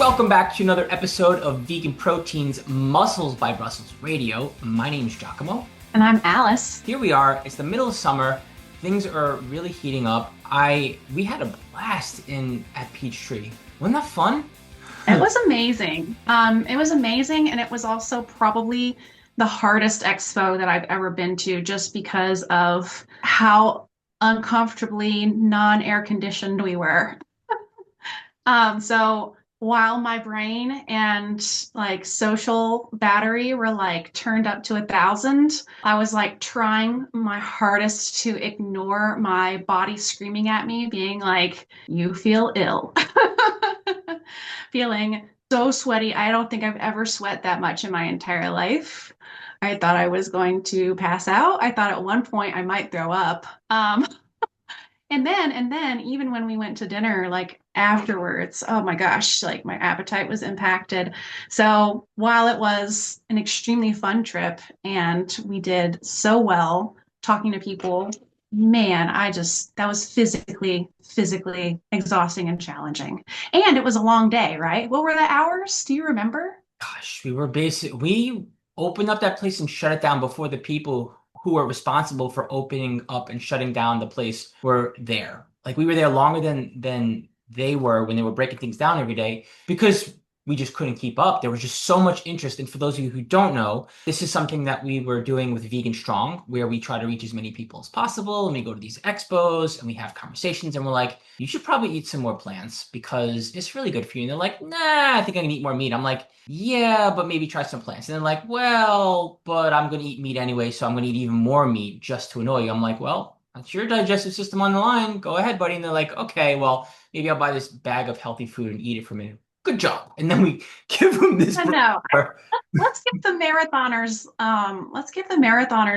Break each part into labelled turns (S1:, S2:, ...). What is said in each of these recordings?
S1: Welcome back to another episode of Vegan Proteins Muscles by Brussels Radio. My name is Giacomo.
S2: And I'm Alice.
S1: Here we are. It's the middle of summer. Things are really heating up. We had a blast at Peachtree. Wasn't that fun?
S2: It was amazing. It was amazing, and it was also probably the hardest expo that I've ever been to, just because of how uncomfortably non-air conditioned we were. So while my brain and like social battery were like turned up to 1,000, I was like trying my hardest to ignore my body screaming at me, being like, "You feel ill." Feeling so sweaty. I don't think I've ever sweat that much in my entire life. I thought I was going to pass out. I thought at one point I might throw up. And then even when we went to dinner, like afterwards, oh my gosh, like my appetite was impacted. So while it was an extremely fun trip and we did so well talking to people, man, that was physically exhausting and challenging. And it was a long day, right? What were the hours? Do you remember?
S1: Gosh, we opened up that place and shut it down before the people who were responsible for opening up and shutting down the place were there. Like we were there longer than they were when they were breaking things down every day because we just couldn't keep up. There was just so much interest. And for those of you who don't know, this is something that we were doing with Vegan Strong, where we try to reach as many people as possible. And we go to these expos and we have conversations and we're like, you should probably eat some more plants because it's really good for you. And they're like, nah, I think I can eat more meat. I'm like, yeah, but maybe try some plants. And they're like, well, but I'm going to eat meat anyway. So I'm going to eat even more meat just to annoy you. I'm like, well, that's your digestive system on the line. Go ahead, buddy. And they're like, okay, well, maybe I'll buy this bag of healthy food and eat it for a minute. Good job. And then we give them this.
S2: I know. Let's give the marathoners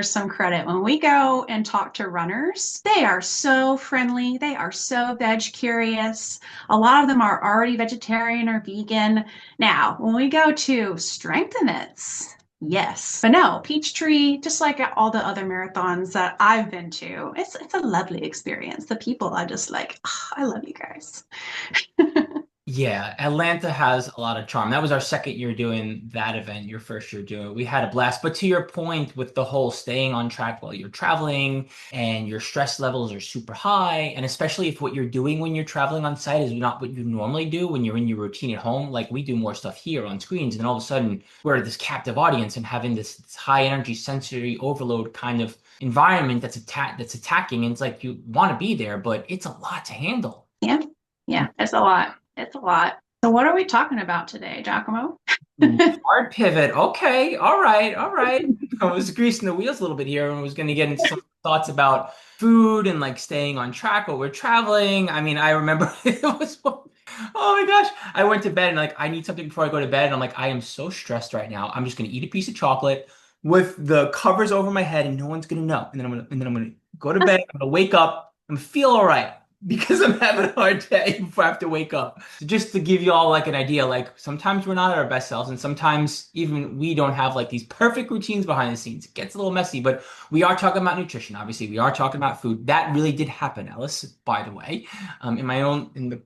S2: some credit. When we go and talk to runners, they are so friendly. They are so veg curious. A lot of them are already vegetarian or vegan. Now, when we go to strength events, yes. But no, Peachtree, just like at all the other marathons that I've been to, it's a lovely experience. The people are just like, oh, I love you guys.
S1: Yeah, Atlanta has a lot of charm. That was our second year doing that event, your first year doing it. We had a blast. But to your point with the whole staying on track while you're traveling and your stress levels are super high, and especially if what you're doing when you're traveling on site is not what you normally do when you're in your routine at home, like we do more stuff here on screens, and then all of a sudden we're this captive audience and having this high energy sensory overload kind of environment that's attacking, and it's like you want to be there, but it's a lot to handle.
S2: Yeah, yeah, it's a lot. It's a lot. So what are we talking about today, Giacomo?
S1: Hard pivot. Okay. All right. All right. I was greasing the wheels a little bit here and was going to get into some thoughts about food and like staying on track while we're traveling. I mean, I remember it was, oh my gosh. I went to bed and like, I need something before I go to bed. And I'm like, I am so stressed right now. I'm just going to eat a piece of chocolate with the covers over my head and no one's going to know. And then I'm going to go to bed. I'm going to wake up and feel all right because I'm having a hard day before I have to wake up. So just to give you all like an idea, like sometimes we're not at our best selves and sometimes even we don't have like these perfect routines behind the scenes. It gets a little messy, but we are talking about nutrition. Obviously, we are talking about food. That really did happen, Alice, by the way, in the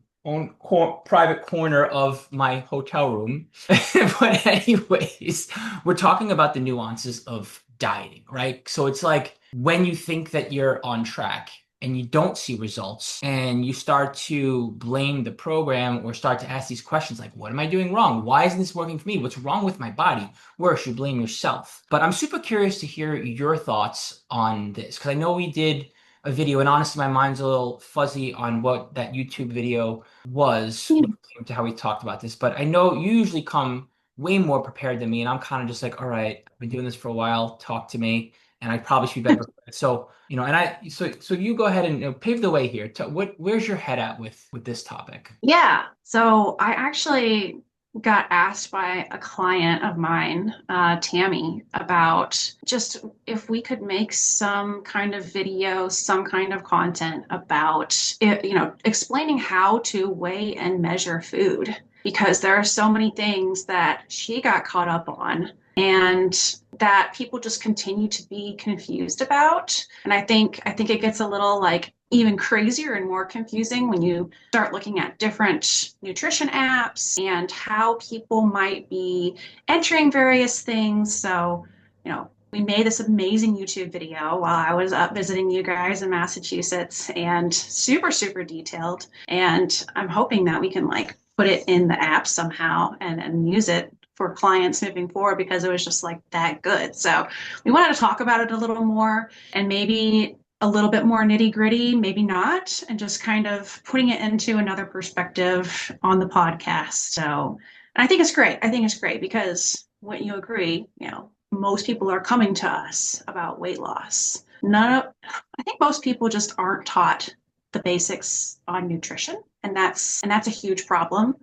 S1: private corner of my hotel room. But anyways, we're talking about the nuances of dieting, right? So it's like when you think that you're on track and you don't see results and you start to blame the program or start to ask these questions like, what am I doing wrong? Why isn't this working for me? What's wrong with my body? Worse, you blame yourself. But I'm super curious to hear your thoughts on this because I know we did a video and honestly, my mind's a little fuzzy on what that YouTube video was when it came to how we talked about this. But I know you usually come way more prepared than me and I'm kind of just like, all right, I've been doing this for a while. Talk to me. And I probably should be better prepared. So, so you go ahead and pave the way here. Where's your head at with this topic?
S2: Yeah. So I actually got asked by a client of mine, Tammy, about just if we could make some kind of video, some kind of content about it, explaining how to weigh and measure food, because there are so many things that she got caught up on. And that people just continue to be confused about. And I think it gets a little like even crazier and more confusing when you start looking at different nutrition apps and how people might be entering various things. So, we made this amazing YouTube video while I was up visiting you guys in Massachusetts and super, super detailed. And I'm hoping that we can like put it in the app somehow and use it for clients moving forward because it was just like that good. So we wanted to talk about it a little more and maybe a little bit more nitty gritty, maybe not, and just kind of putting it into another perspective on the podcast. So and I think it's great. I think it's great because wouldn't you agree, most people are coming to us about weight loss. I think most people just aren't taught the basics on nutrition, and that's a huge problem.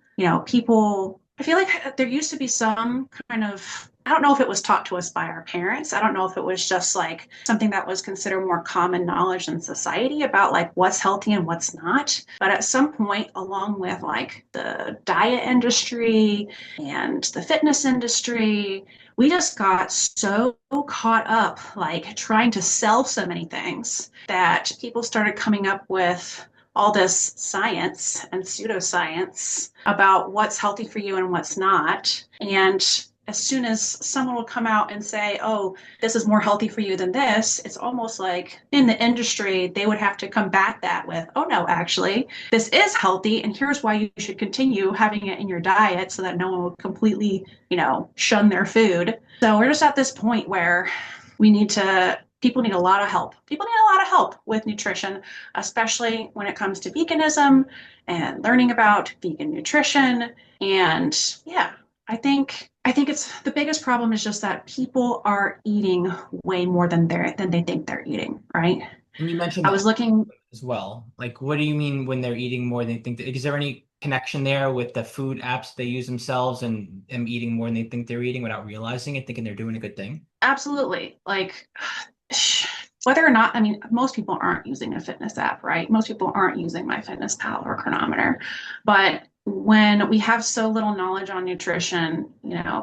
S2: People, I feel like there used to be some kind of, I don't know if it was taught to us by our parents. I don't know if it was just like something that was considered more common knowledge in society about like what's healthy and what's not. But at some point, along with like the diet industry and the fitness industry, we just got so caught up like trying to sell so many things that people started coming up with all this science and pseudoscience about what's healthy for you and what's not. And as soon as someone will come out and say, oh, this is more healthy for you than this, it's almost like in the industry, they would have to combat that with, oh, no, actually, this is healthy. And here's why you should continue having it in your diet so that no one will completely, shun their food. So we're just at this point where people need a lot of help. People need a lot of help with nutrition, especially when it comes to veganism and learning about vegan nutrition. And yeah, I think it's the biggest problem is just that people are eating way more than they think they're eating, right?
S1: And you mentioned
S2: I
S1: that
S2: was looking,
S1: as well. Like, what do you mean when they're eating more than they think? Is there any connection there with the food apps they use themselves and them eating more than they think they're eating without realizing it, thinking they're doing a good thing?
S2: absolutely, like whether or not, I mean, most people aren't using a fitness app, right? Most people aren't using MyFitnessPal or Chronometer, but when we have so little knowledge on nutrition,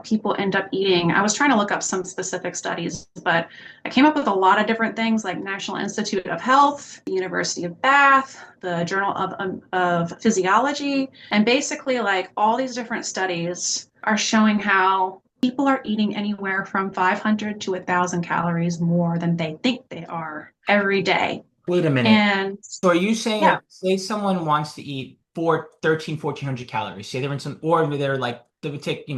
S2: people end up eating. I was trying to look up some specific studies, but I came up with a lot of different things like National Institute of Health, the University of Bath, the Journal of Physiology, and basically like all these different studies are showing how people are eating anywhere from 500 to 1,000 calories more than they think they are every day.
S1: Wait a minute.
S2: And
S1: So are you saying,
S2: yeah,
S1: like, say someone wants to eat 1,400 calories, say they're in some, or they're like, they would take,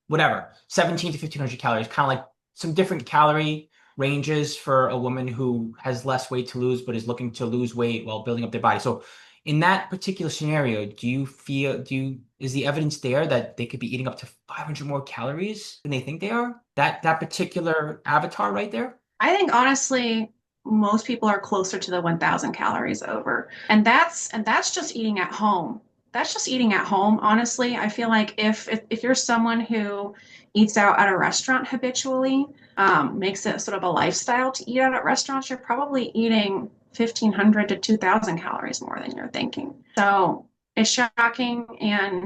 S1: whatever, 17 to 1,500 calories, kind of like some different calorie ranges for a woman who has less weight to lose, but is looking to lose weight while building up their body. So in that particular scenario, is the evidence there that they could be eating up to 500 more calories than they think they are? That particular avatar right there?
S2: I think honestly, most people are closer to the 1,000 calories over. And that's just eating at home. That's just eating at home. Honestly, I feel like if you're someone who eats out at a restaurant habitually, makes it sort of a lifestyle to eat out at restaurants, you're probably eating 1,500 to 2,000 calories more than you're thinking. So it's shocking, and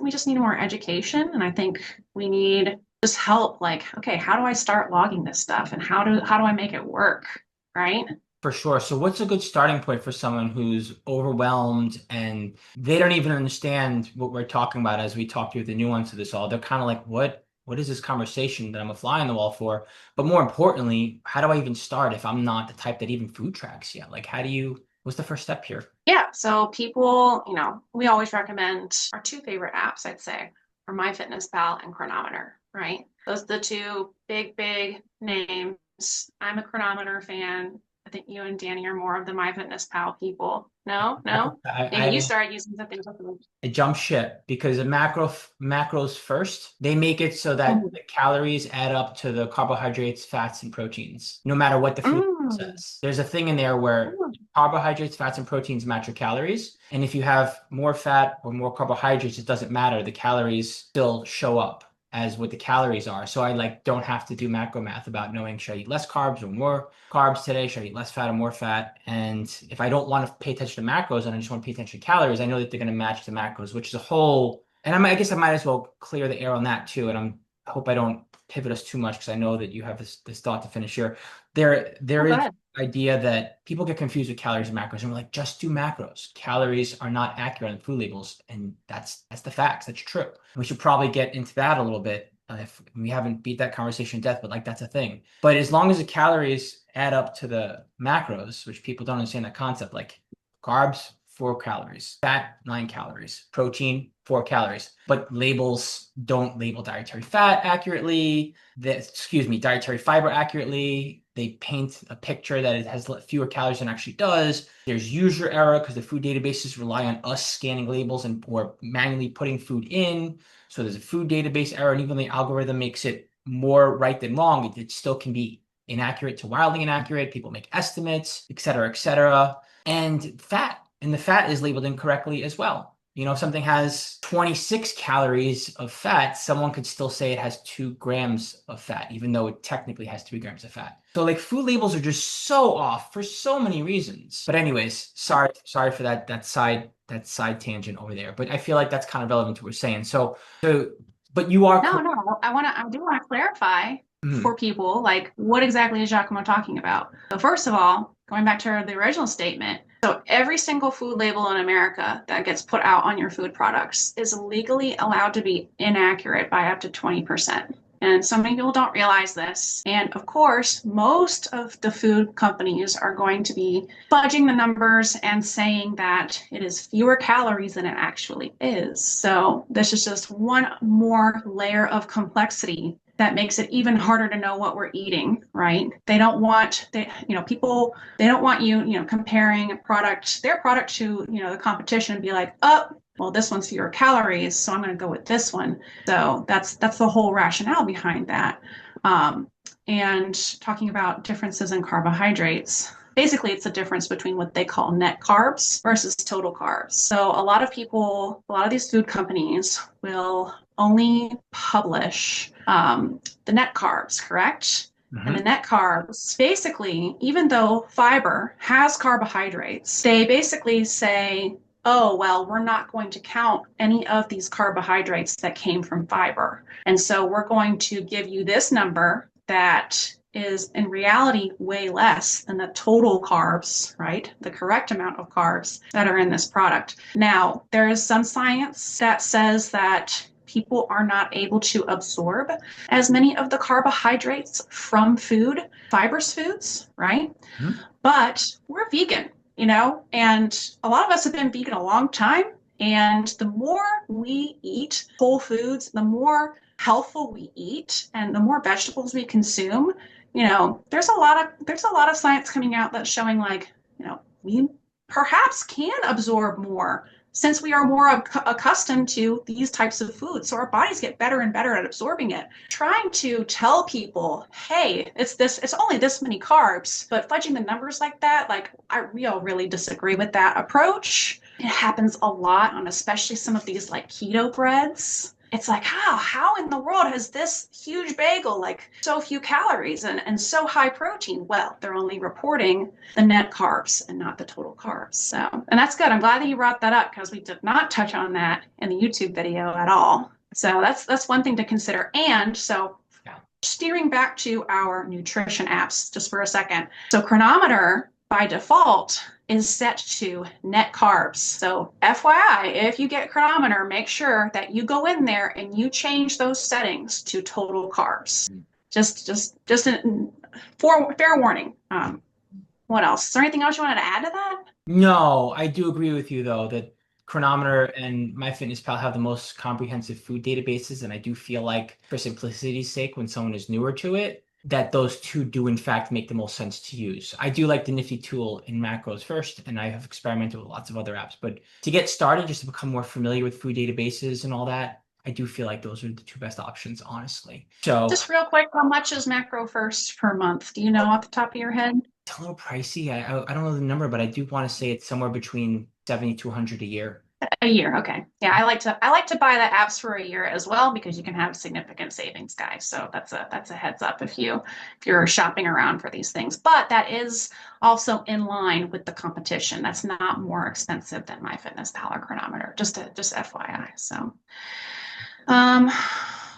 S2: we just need more education. And I think we need just help. Like, okay, how do I start logging this stuff, and how do I make it work? Right?
S1: For sure. So what's a good starting point for someone who's overwhelmed and they don't even understand what we're talking about as we talk through the nuance of this all? They're kind of like, what is this conversation that I'm a fly on the wall for? But more importantly, how do I even start if I'm not the type that even food tracks yet? Like, what's the first step here?
S2: Yeah. So people, we always recommend our two favorite apps, I'd say, are MyFitnessPal and Chronometer, right? Those are the two big names. I'm a Chronometer fan. I think you and Danny are more of the MyFitnessPal people. No, no. Maybe you
S1: I
S2: started using something different.
S1: I jump ship because the macros first, they make it so that the calories add up to the carbohydrates, fats, and proteins, no matter what the food
S2: Mm.
S1: says. There's a thing in there where carbohydrates, fats, and proteins match your calories. And if you have more fat or more carbohydrates, it doesn't matter. The calories still show up as what the calories are. So I like don't have to do macro math about knowing should I eat less carbs or more carbs today? Should I eat less fat or more fat? And if I don't want to pay attention to macros and I just want to pay attention to calories, I know that they're going to match the macros, which is a whole. And I guess I might as well clear the air on that too. And I hope I don't pivot us too much because I know that you have this thought to finish here. There
S2: Oh, go
S1: is
S2: ahead.
S1: idea that people get confused with calories and macros, and we're like, just do macros. Calories are not accurate on food labels, and that's the facts. That's true. We should probably get into that a little bit if we haven't beat that conversation to death, but like that's a thing. But as long as the calories add up to the macros, which people don't understand that concept, like carbs, 4 calories, fat, 9 calories, protein, 4 calories. But labels don't label dietary fat accurately, dietary fiber accurately. They paint a picture that it has fewer calories than it actually does. There's user error because the food databases rely on us scanning labels and or manually putting food in. So there's a food database error, and even the algorithm makes it more right than wrong. It still can be inaccurate to wildly inaccurate. People make estimates, et cetera, et cetera. And the fat is labeled incorrectly as well. You know, if something has 26 calories of fat, someone could still say it has 2 grams of fat, even though it technically has 3 grams of fat. So like food labels are just so off for so many reasons. But anyways, sorry for that side tangent over there. But I feel like that's kind of relevant to what we're saying. But you are
S2: No,
S1: correct.
S2: no, I do want to clarify
S1: Mhm.
S2: for people, like, what exactly is Giacomo talking about? So first of all, going back to the original statement, so every single food label in America that gets put out on your food products is legally allowed to be inaccurate by up to 20%. And so many people don't realize this. And of course, most of the food companies are going to be fudging the numbers and saying that it is fewer calories than it actually is. So this is just one more layer of complexity that makes it even harder to know what we're eating, right? They don't want people, they don't want you comparing their product to, the competition and be like, oh, well, this one's fewer calories, so I'm going to go with this one. So that's the whole rationale behind that. And talking about differences in carbohydrates, basically it's the difference between what they call net carbs versus total carbs. So a lot of these food companies will only publish the net carbs, correct? And the
S1: Mhm.
S2: net carbs, basically, even though fiber has carbohydrates, they basically say, oh, well, we're not going to count any of these carbohydrates that came from fiber. And so we're going to give you this number that is in reality way less than the total carbs, right? The correct amount of carbs that are in this product. Now, there is some science that says that people are not able to absorb as many of the carbohydrates from fibrous foods, right?
S1: Mhm.
S2: But we're vegan, and a lot of us have been vegan a long time. And the more we eat whole foods, the more healthful we eat, and the more vegetables we consume, there's a lot of science coming out that's showing like, we perhaps can absorb more since we are more accustomed to these types of foods. So our bodies get better and better at absorbing it. Trying to tell people, hey, it's only this many carbs, but fudging the numbers like that, like we all really disagree with that approach. It happens a lot on especially some of these like keto breads. It's like, how in the world has this huge bagel like so few calories and so high protein? Well, they're only reporting the net carbs and not the total carbs. So, and that's good. I'm glad that you brought that up because we did not touch on that in the YouTube video at all. So that's one thing to consider. And so
S1: Yeah.
S2: steering back to our nutrition apps just for a second. So Chronometer by default is set to net carbs. So FYI, if you get Chronometer, make sure that you go in there and you change those settings to total carbs. Just for fair warning. What else? Is there anything else you wanted to add to that?
S1: No, I do agree with you though that Chronometer and MyFitnessPal have the most comprehensive food databases, and I do feel like for simplicity's sake, when someone is newer to it, that those two do in fact make the most sense to use. I do like the nifty tool in macros first, and I have experimented with lots of other apps, but to get started, just to become more familiar with food databases and all that, I do feel like those are the two best options, honestly. So
S2: Just real quick, how much is Macro First per month? Do you know off the top of your head?
S1: it's a little pricey. I don't know the number, but I do want to say it's somewhere between 70 to 100 a year.
S2: A year, okay. Yeah, I like to buy the apps for a year as well because you can have significant savings, guys. So that's a heads up if you're shopping around for these things. But that is also in line with the competition. That's not more expensive than MyFitnessPal or Chronometer. Just FYI. So, um,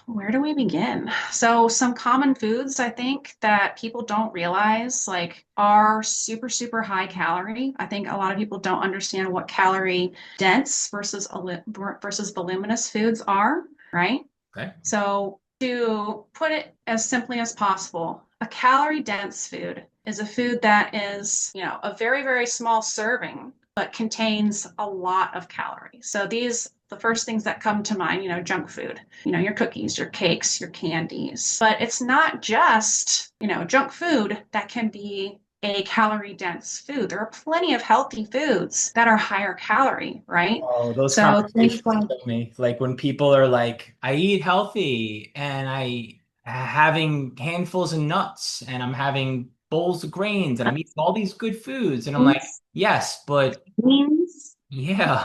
S2: Where do we begin? So some common foods I think that people don't realize like are super, super high calorie. I think a lot of people don't understand what calorie dense versus voluminous foods are, right?
S1: Okay.
S2: So to put it as simply as possible, a calorie dense food is a food that is, a very, very small serving, but contains a lot of calories. So the first things that come to mind, junk food, your cookies, your cakes, your candies. But it's not just, junk food that can be a calorie dense food. There are plenty of healthy foods that are higher calorie, right?
S1: Oh, those
S2: So things
S1: conversations
S2: like
S1: kill me. Like when people are like, I eat healthy and I having handfuls of nuts and I'm having bowls of grains and I'm eating all these good foods. And I'm like,
S2: beans,
S1: yes, but
S2: beans.
S1: yeah.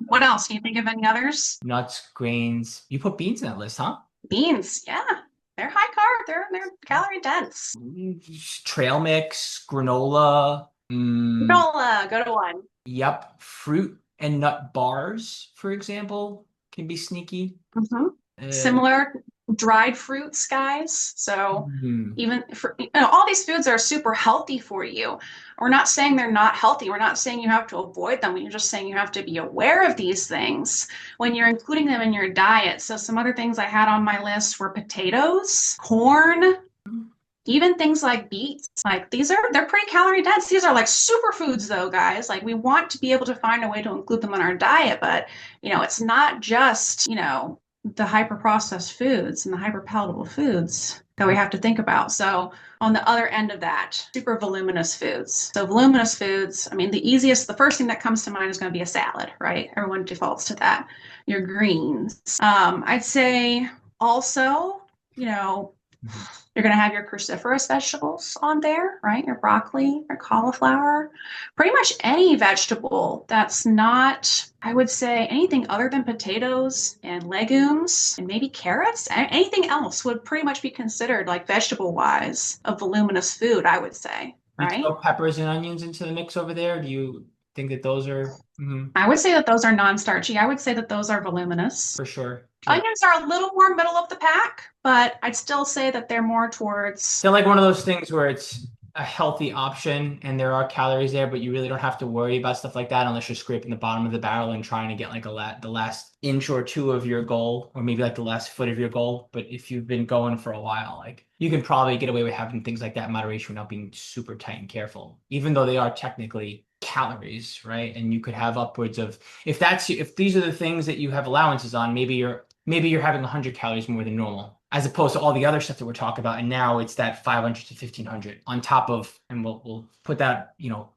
S2: What else? Can you think of any others?
S1: Nuts, grains. You put beans in that list, huh?
S2: Beans, yeah. They're high carb, they're calorie dense.
S1: Trail mix, granola.
S2: Granola, go to one.
S1: Yep. Fruit and nut bars, for example, can be sneaky.
S2: hmm
S1: Uh,
S2: Similar dried fruits, guys. So
S1: hmm.
S2: even for all these foods are super healthy for you. We're not saying they're not healthy. We're not saying you have to avoid them. We're just saying you have to be aware of these things when you're including them in your diet. So some other things I had on my list were potatoes, corn, even things like beets. Like they're pretty calorie dense. These are like superfoods though, guys. Like we want to be able to find a way to include them in our diet, but it's not just, the hyper processed foods and the hyper palatable foods that we have to think about. So on the other end of that, super voluminous foods. So voluminous foods, I mean, the first thing that comes to mind is going to be a salad, right? Everyone defaults to that. Your greens. I'd say also, you know, you're going to have your cruciferous vegetables on there, right? Your broccoli, your cauliflower, pretty much any vegetable that's not, I would say, anything other than potatoes and legumes and maybe carrots. Anything else would pretty much be considered, like vegetable wise, a voluminous food, I would say,
S1: Do you
S2: right?
S1: throw peppers and onions into the mix over there? Do you think that those are
S2: I would say that those are non-starchy. I would say that those are voluminous.
S1: for sure? Yeah.
S2: Onions are a little more middle of the pack, but I'd still say that they're more towards.
S1: They're like one of those things where it's a healthy option and there are calories there, but you really don't have to worry about stuff like that unless you're scraping the bottom of the barrel and trying to get like the last inch or two of your goal, or maybe like the last foot of your goal. But if you've been going for a while, like you can probably get away with having things like that in moderation without being super tight and careful, even though they are technically calories, right? And you could have upwards of if these are the things that you have allowances on, maybe you're having 100 calories more than normal, as opposed to all the other stuff that we're talking about. And now it's that 500 to 1500 on top of, and we'll put that,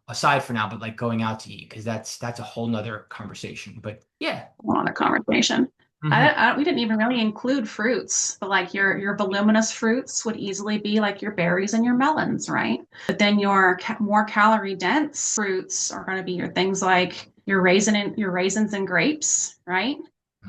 S1: aside for now, but like going out to eat, because that's a whole nother conversation. But yeah.
S2: On the conversation.
S1: Mhm.
S2: We didn't even really include fruits, but like your voluminous fruits would easily be like your berries and your melons, right? But then your more calorie dense fruits are going to be your things like your raisins and grapes, right?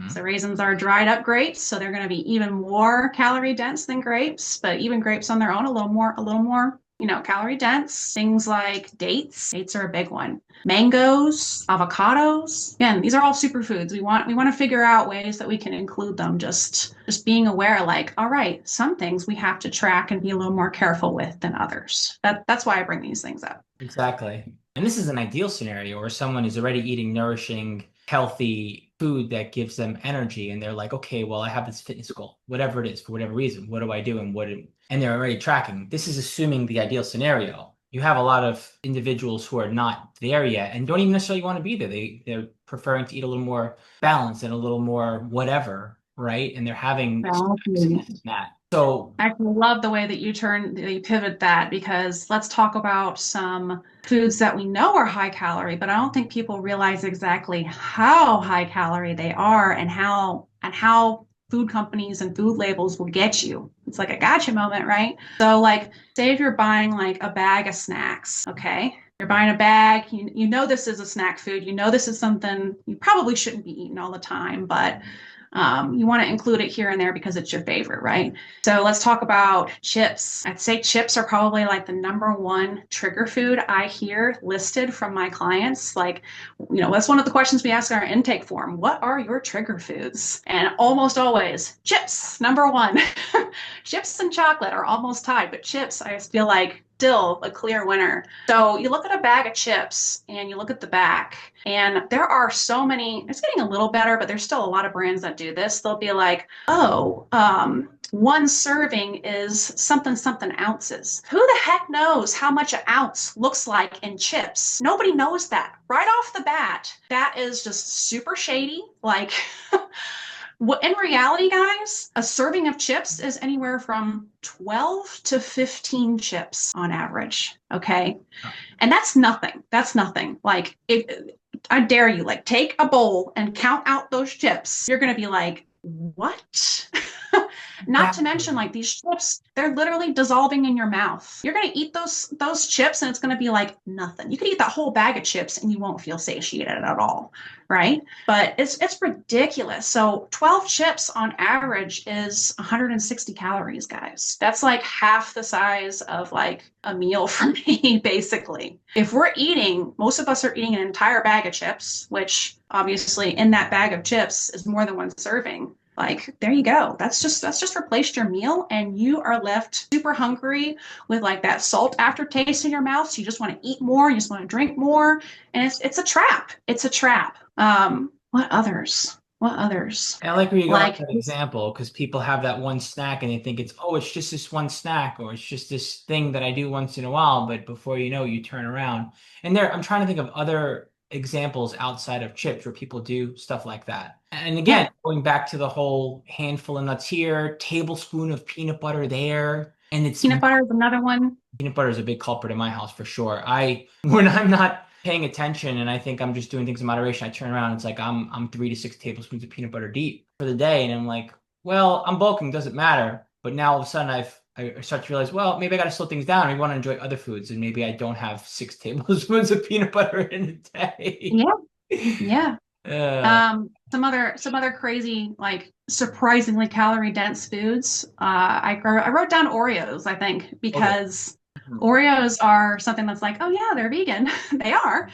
S2: So
S1: Mhm.
S2: raisins are dried up grapes, so they're going to be even more calorie dense than grapes, but even grapes on their own a little more, calorie dense. Things like dates. Dates are a big one. Mangoes, avocados. Again, these are all superfoods. We want to figure out ways that we can include them. Just being aware, like, all right, some things we have to track and be a little more careful with than others. That's why I bring these things up.
S1: Exactly. And this is an ideal scenario where someone is already eating nourishing, healthy food that gives them energy. And they're like, okay, well, I have this fitness goal, whatever it is, for whatever reason. What do I do? And they're already tracking. This is assuming the ideal scenario. You have a lot of individuals who are not there yet and don't even necessarily want to be there. They're preferring to eat a little more balanced and a little more whatever, right? And they're having success in that. So
S2: I love the way that you pivot that because let's talk about some foods that we know are high calorie, but I don't think people realize exactly how high calorie they are and how food companies and food labels will get you. It's like a gotcha moment, right? So like say if you're buying like a bag of snacks, okay? You're buying a bag, you know this is a snack food, you know this is something you probably shouldn't be eating all the time, but You want to include it here and there because it's your favorite, right? So let's talk about chips. I'd say chips are probably like the number one trigger food I hear listed from my clients. Like, that's one of the questions we ask in our intake form. What are your trigger foods? And almost always chips, number one. Chips and chocolate are almost tied, but chips, I feel like still a clear winner. So you look at a bag of chips and you look at the back, and there are so many, it's getting a little better, but there's still a lot of brands that do this. They'll be like, oh, one serving is something something ounces. Who the heck knows how much an ounce looks like in chips? Nobody knows that. Right off the bat, that is just super shady. Like, in reality, guys, a serving of chips is anywhere from 12 to 15 chips on average. Okay. And that's nothing. That's nothing. Like, if I dare you, like, take a bowl and count out those chips, you're going to be like, what? Not to mention, like, these chips, they're literally dissolving in your mouth. You're going to eat those chips and it's going to be like nothing. You could eat that whole bag of chips and you won't feel satiated at all, right? But it's ridiculous. So 12 chips on average is 160 calories, guys. That's like half the size of like a meal for me, basically. If we're eating, most of us are eating an entire bag of chips, which obviously in that bag of chips is more than one serving. Like, there you go. That's just replaced your meal and you are left super hungry with like that salt aftertaste in your mouth. So you just want to eat more, you just want to drink more. And it's a trap. It's a trap. What others? What others?
S1: I like where you go with
S2: Like,
S1: that example because people have that one snack and they think it's just this one snack or it's just this thing that I do once in a while. But before you know, you turn around. And I'm trying to think of other examples outside of chips where people do stuff like that. And again,
S2: yeah,
S1: going back to the whole handful of nuts here, tablespoon of peanut butter there, and it's
S2: peanut butter is another one.
S1: peanut butter is a big culprit in my house for sure. When I'm not paying attention and I think I'm just doing things in moderation, I turn around, it's like I'm 3 to 6 tablespoons of peanut butter deep for the day, and I'm like, well, I'm bulking, doesn't matter. But now all of a sudden I start to realize, well, maybe I got to slow things down. I want to enjoy other foods, and maybe I don't have 6 tablespoons of peanut butter in a day.
S2: Yeah, yeah.
S1: Uh,
S2: Some other crazy, like surprisingly calorie dense foods. I wrote down Oreos, I think,
S1: okay.
S2: because Oreos are something that's like, oh yeah, they're vegan. They are.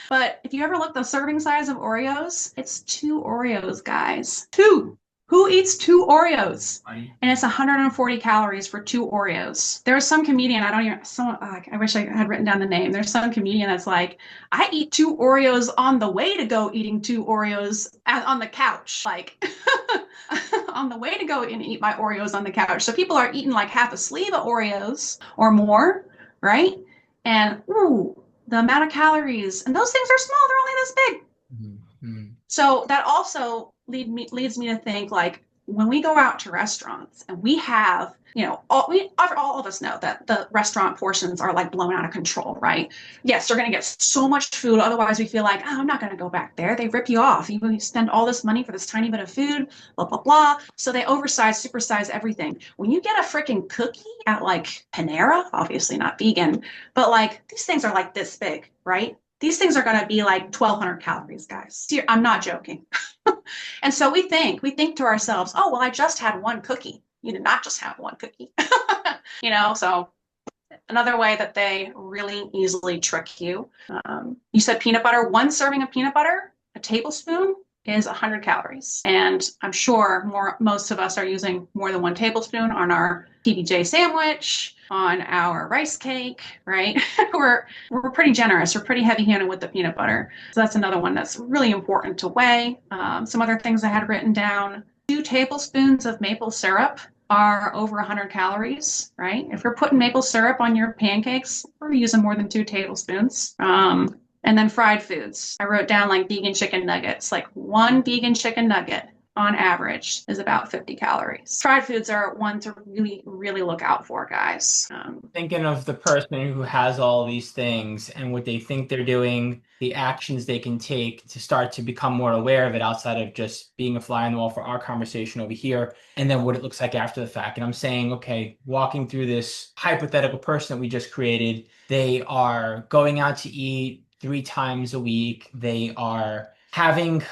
S2: But if you ever look the serving size of Oreos, it's two Oreos, guys. Two. Who eats two Oreos?
S1: Funny.
S2: And it's 140 calories for two Oreos. There's some comedian, I don't even, someone, I wish I had written down the name. There's some comedian that's like, I eat two Oreos on the way to go eating two Oreos on the couch. Like, on the way to go and eat my Oreos on the couch. So people are eating like half a sleeve of Oreos or more, right? And ooh, the amount of calories. And those things are small, they're only this big.
S1: Mhm.
S2: So that also leads me to think like when we go out to restaurants and we have, all of us know that the restaurant portions are like blown out of control, right? Yes, they're going to get so much food. Otherwise, we feel like, oh, I'm not going to go back there. They rip you off. You spend all this money for this tiny bit of food, blah, blah, blah. So they oversize, supersize everything. When you get a freaking cookie at like Panera, obviously not vegan, but like these things are like this big, right? These things are going to be like 1,200 calories, guys. I'm not joking. And so we think to ourselves, oh, well, I just had one cookie. You did not just have one cookie. So another way that they really easily trick you. You said peanut butter, one serving of peanut butter, a tablespoon is 100 calories. And I'm sure most of us are using more than one tablespoon on our PBJ sandwich, on our rice cake, right? we're pretty generous. We're pretty heavy-handed with the peanut butter. So that's another one that's really important to weigh. Some other things I had written down. 2 tablespoons of maple syrup are over 100 calories, right? If we're putting maple syrup on your pancakes, we're using more than 2 tablespoons. And then fried foods. I wrote down like vegan chicken nuggets, like one vegan chicken nugget on average is about 50 calories. Fried foods are one to really, really look out for, guys.
S1: Thinking of the person who has all these things and what they think they're doing, the actions they can take to start to become more aware of it outside of just being a fly on the wall for our conversation over here, and then what it looks like after the fact. And I'm saying, okay, walking through this hypothetical person that we just created, they are going out to eat 3 times a week. They are having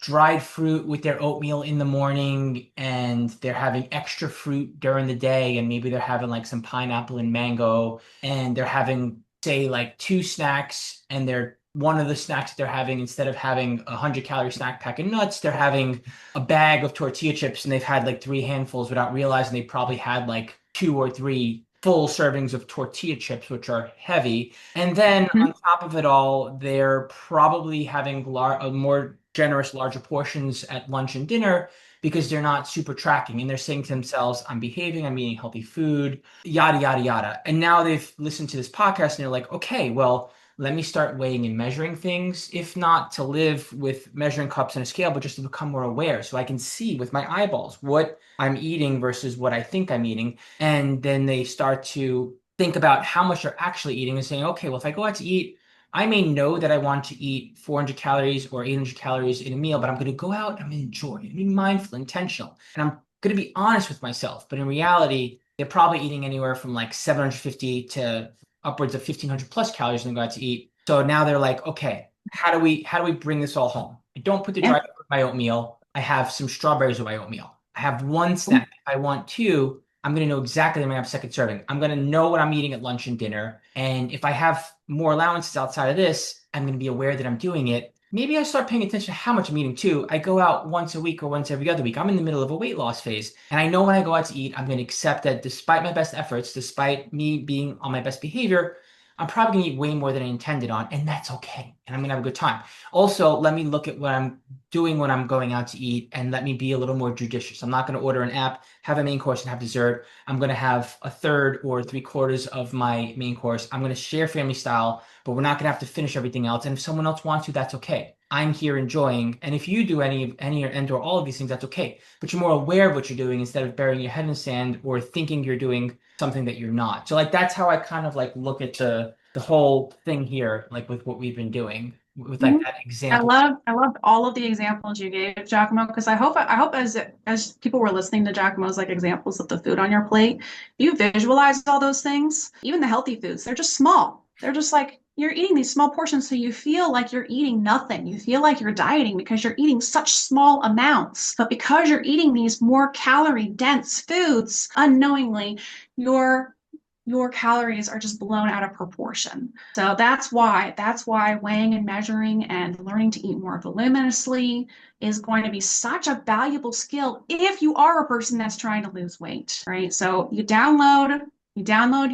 S1: dried fruit with their oatmeal in the morning, and they're having extra fruit during the day, and maybe they're having like some pineapple and mango, and they're having, say, like two snacks, and they're one of the snacks that they're having, instead of having a 100-calorie snack pack of nuts, they're having a bag of tortilla chips, and they've had like three handfuls without realizing they probably had like two or three full servings of tortilla chips, which are heavy. And then on top of it all, they're probably having more generous, larger portions at lunch and dinner because they're not super tracking, and they're saying to themselves, I'm behaving, I'm eating healthy food, yada, yada, yada. And now they've listened to this podcast and they're like, okay, well, let me start weighing and measuring things, if not to live with measuring cups and a scale, but just to become more aware so I can see with my eyeballs what I'm eating versus what I think I'm eating. And then they start to think about how much they're actually eating and saying, okay, well, if I go out to eat, I may know that I want to eat 400 calories or 800 calories in a meal, but I'm going to go out and I'm going to enjoy it, be mindful, intentional, and I'm going to be honest with myself. But in reality, they're probably eating anywhere from like 750 to upwards of 1,500 plus calories when they go out to eat. So now they're like, okay, how do we bring this all home? I don't put the
S2: Yeah.
S1: dry fruit in my oatmeal. I have some strawberries in my oatmeal. I have one snack. If I want two, I'm going to know exactly when I have second serving. I'm going to know what I'm eating at lunch and dinner. And if I have more allowances outside of this, I'm going to be aware that I'm doing it. Maybe I start paying attention to how much I'm eating too. I go out once a week or once every other week. I'm in the middle of a weight loss phase. And I know when I go out to eat, I'm going to accept that despite my best efforts, despite me being on my best behavior, I'm probably going to eat way more than I intended on. And that's okay. And I'm going to have a good time. Also, let me look at what I'm doing when I'm going out to eat, and let me be a little more judicious. I'm not going to order an app, have a main course, and have dessert. I'm going to have a third or three-quarters of my main course. I'm going to share family style, but we're not going to have to finish everything else. And if someone else wants to, that's okay. I'm here enjoying. And if you do any or all of these things, that's okay. But you're more aware of what you're doing instead of burying your head in the sand or thinking you're doing something that you're not. So like that's how I kind of like look at the whole thing here, like with what we've been doing with like
S2: Mhm.
S1: that
S2: I
S1: example.
S2: love I loved all of the examples you gave, Giacomo, because I hope as people were listening to Giacomo's like examples of the food on your plate, you visualize all those things, even the healthy foods, they're just small. They're just like you're eating these small portions, so you feel like you're eating nothing. You feel like you're dieting because you're eating such small amounts. But because you're eating these more calorie dense foods, unknowingly, your your calories are just blown out of proportion. So that's why weighing and measuring and learning to eat more voluminously is going to be such a valuable skill if you are a person that's trying to lose weight, right? So you download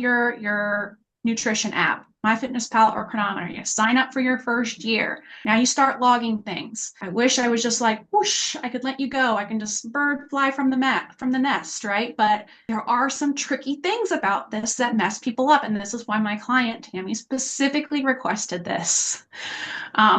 S2: your nutrition app, MyFitnessPal or Chronometer. You sign up for your first year. Now you start logging things. I wish I was just like, whoosh, I could let you go. I can just bird fly from the nest, right? But there are some tricky things about this that mess people up. And this is why my client, Tammy, specifically requested this.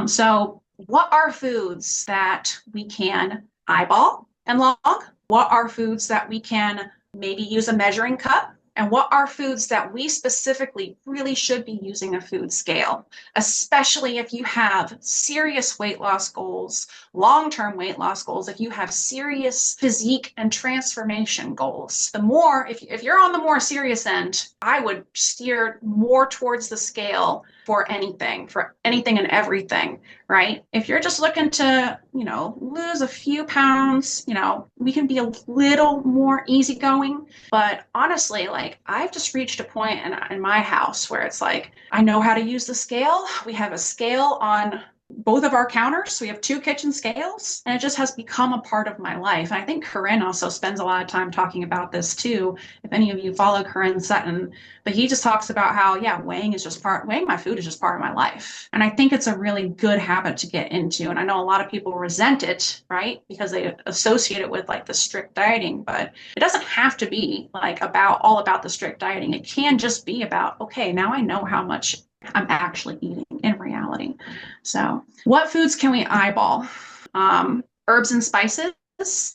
S2: So what are foods that we can eyeball and log? What are foods that we can maybe use a measuring cup? And what are foods that we specifically really should be using a food scale, especially if you have serious weight loss goals, long-term weight loss goals, if you have serious physique and transformation goals. If you're on the more serious end, I would steer more towards the scale for anything and everything, right? If you're just looking to, lose a few pounds, we can be a little more easygoing. But honestly, like I've just reached a point in my house where it's like, I know how to use the scale. We have a scale on both of our counters. So we have two kitchen scales, and it just has become a part of my life. And I think Corinne also spends a lot of time talking about this too. If any of you follow Corinne Sutton, but he just talks about how, yeah, weighing my food is just part of my life. And I think it's a really good habit to get into. And I know a lot of people resent it, right? Because they associate it with like the strict dieting, but it doesn't have to be like all about the strict dieting. It can just be about, okay, now I know how much I'm actually eating in reality. So, what foods can we eyeball? Herbs and spices,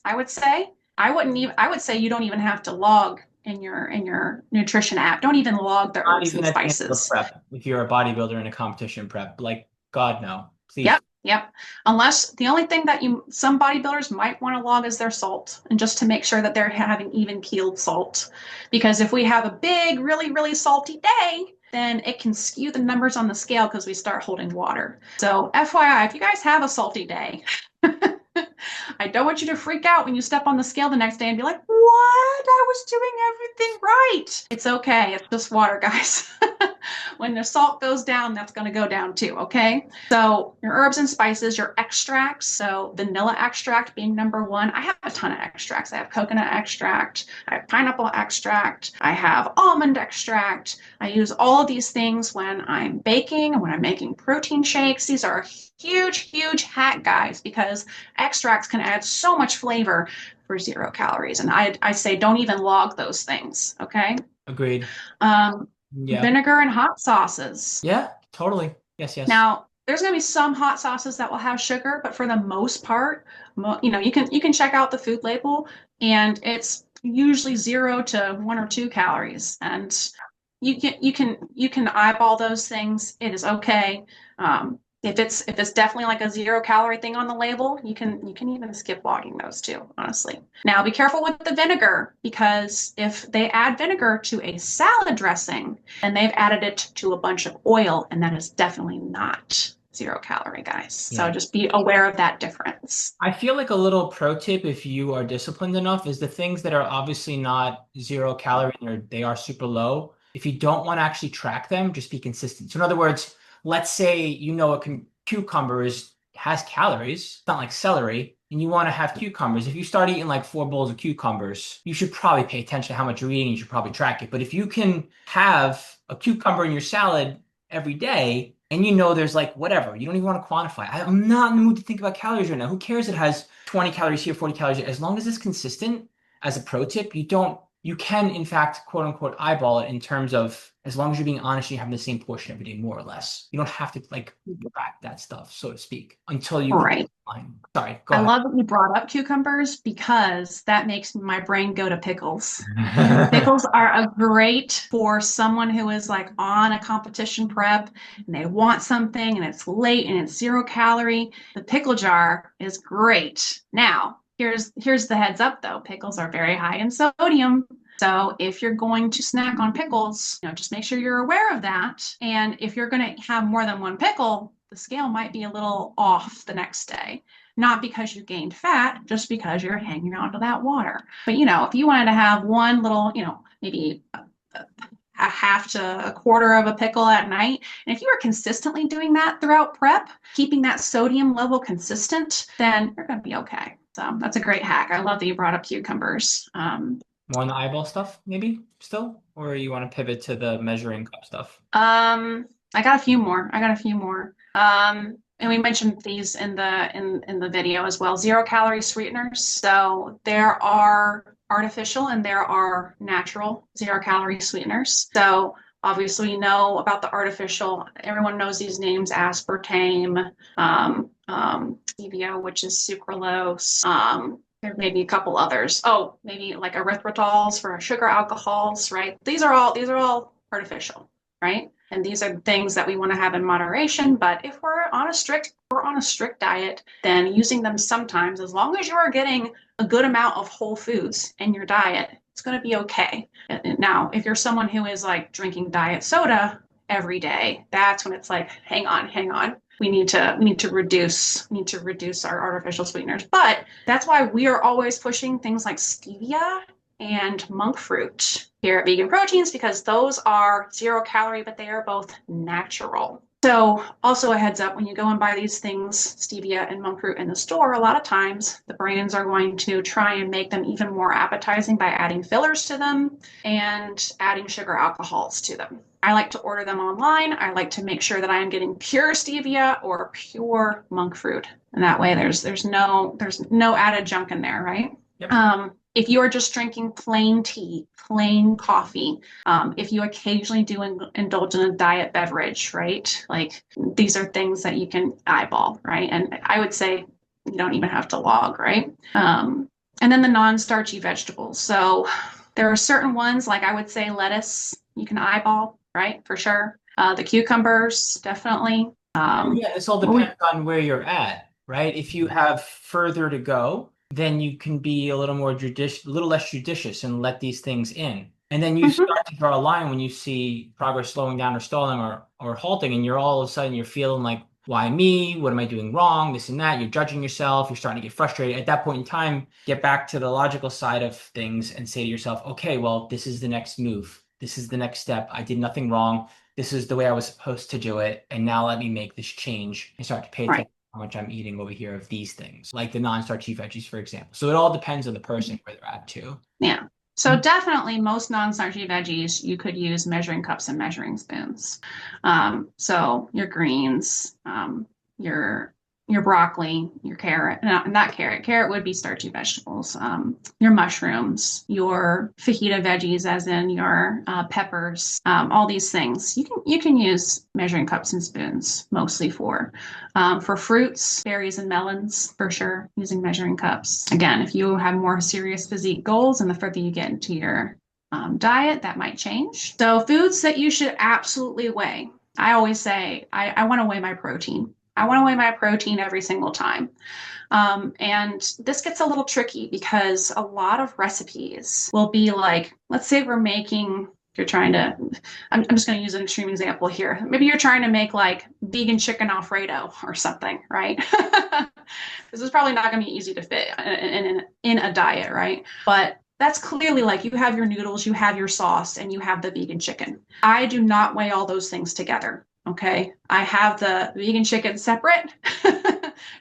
S2: I would say. I would say you don't even have to log in your nutrition app. Don't even log the
S1: Not
S2: herbs
S1: even
S2: and
S1: at the end of a
S2: spices.
S1: prep. If you're a bodybuilder in a competition prep, like God no, please.
S2: Yep, yep. Unless the only thing that some bodybuilders might want to log is their salt, and just to make sure that they're having even keeled salt. Because if we have a big, really, really salty day, then it can skew the numbers on the scale because we start holding water. So FYI, if you guys have a salty day, I don't want you to freak out when you step on the scale the next day and be like, what? I was doing everything right. It's okay. It's just water, guys. When the salt goes down, that's going to go down too, okay? So your herbs and spices, your extracts, so vanilla extract being number one. I have a ton of extracts. I have coconut extract, I have pineapple extract, I have almond extract. I use all of these things when I'm baking and when I'm making protein shakes. These are a huge, huge hack, guys, because extracts can add so much flavor for 0 calories. And I say don't even log those things, okay?
S1: Agreed.
S2: Um,
S1: Yeah.
S2: Vinegar and hot sauces.
S1: Yeah, totally. Yes, yes.
S2: Now, there's going to be some hot sauces that will have sugar, but for the most part, you can check out the food label, and it's usually 0 to 1 or 2 calories, and you can eyeball those things. It is okay. If it's definitely like a 0 calorie thing on the label, you can even skip logging those too, honestly. Now be careful with the vinegar, because if they add vinegar to a salad dressing, and they've added it to a bunch of oil, and that is definitely not 0 calorie, guys. So
S1: Yeah.
S2: just be aware of that difference.
S1: I feel like a little pro tip, if you are disciplined enough, is the things that are obviously not 0 calorie and they are super low. If you don't want to actually track them, just be consistent. So in other words, let's say you know a cucumber has calories, it's not like celery, and you want to have cucumbers. If you start eating like 4 bowls of cucumbers, you should probably pay attention to how much you're eating. You should probably track it. But if you can have a cucumber in your salad every day, and you know there's like whatever, you don't even want to quantify. I'm not in the mood to think about calories right now. Who cares? It has 20 calories here, 40 calories here. As long as it's consistent, as a pro tip, you can in fact, quote unquote, eyeball it in terms of as long as you're being honest, you have the same portion every day, more or less. You don't have to like track that stuff, so to speak, until you cross
S2: Right.
S1: the line. Sorry, go
S2: I
S1: ahead.
S2: love that you brought up cucumbers, because that makes my brain go to pickles. Pickles are a great for someone who is like on a competition prep and they want something and it's late and it's 0 calorie. The pickle jar is great. Now, here's the heads up though. Pickles are very high in sodium. So if you're going to snack on pickles, just make sure you're aware of that. And if you're going to have more than one pickle, the scale might be a little off the next day. Not because you gained fat, just because you're hanging on to that water. But if you wanted to have one little, maybe a half to a quarter of a pickle at night, and if you are consistently doing that throughout prep, keeping that sodium level consistent, then you're going to be okay. So that's a great hack. I love that you brought up cucumbers.
S1: More on the eyeball stuff, maybe still, or you want to pivot to the measuring cup stuff?
S2: I got a few more. And we mentioned these in the video as well. 0 calorie sweeteners. So there are artificial and there are natural 0 calorie sweeteners. So obviously you know about the artificial. Everyone knows these names: aspartame, stevia, which is sucralose. There may be a couple others. Oh, maybe like erythritols for sugar alcohols, right? These are all artificial, right? And these are things that we want to have in moderation. But if we're on a strict diet, then using them sometimes, as long as you are getting a good amount of whole foods in your diet, it's going to be okay. Now, if you're someone who is like drinking diet soda every day, that's when it's like, hang on. We need to reduce our artificial sweeteners. But that's why we are always pushing things like stevia and monk fruit here at Vegan Proteins, because those are 0 calorie, but they are both natural. So also a heads up, when you go and buy these things, stevia and monk fruit in the store, a lot of times the brands are going to try and make them even more appetizing by adding fillers to them and adding sugar alcohols to them. I like to order them online. I like to make sure that I am getting pure stevia or pure monk fruit. And that way there's no added junk in there, right?
S1: Yep.
S2: If you are just drinking plain tea, plain coffee, if you occasionally do indulge in a diet beverage, right? Like these are things that you can eyeball, right? And I would say you don't even have to log, right? And then the non-starchy vegetables. So there are certain ones, like I would say lettuce, you can eyeball, right? For sure. The cucumbers, definitely.
S1: Yeah, this all depends on where you're at, right? If you have further to go, then you can be a little more judicious, a little less judicious and let these things in. And then you start to draw a line when you see progress slowing down or stalling or halting, and you're all of a sudden you're feeling like why me? What am I doing wrong? This and that. You're judging yourself. You're starting to get frustrated. At that point in time, get back to the logical side of things and say to yourself, okay, well, this is the next move. This is the next step. I did nothing wrong. This is the way I was supposed to do it. And now let me make this change and start to pay
S2: Right.
S1: attention to how much I'm eating over here of these things, like the non-starchy veggies, for example. So it all depends on the person where they're at too.
S2: Yeah. So definitely most non-starchy veggies, you could use measuring cups and measuring spoons. So your greens, your your broccoli, your carrot, not carrot. Carrot would be starchy vegetables. Your mushrooms, your fajita veggies, as in your peppers, all these things. You can use measuring cups and spoons mostly for fruits, berries and melons for sure, using measuring cups. Again, if you have more serious physique goals and the further you get into your diet, that might change. So foods that you should absolutely weigh. I always say, I want to weigh my protein. I want to weigh my protein every single time. And this gets a little tricky because a lot of recipes will be like, let's say we're making, if you're trying to, I'm just going to use an extreme example here. Maybe you're trying to make like vegan chicken Alfredo or something, right? This is probably not going to be easy to fit in a diet, right? But that's clearly like you have your noodles, you have your sauce, and you have the vegan chicken. I do not weigh all those things together. Okay. I have the vegan chicken separate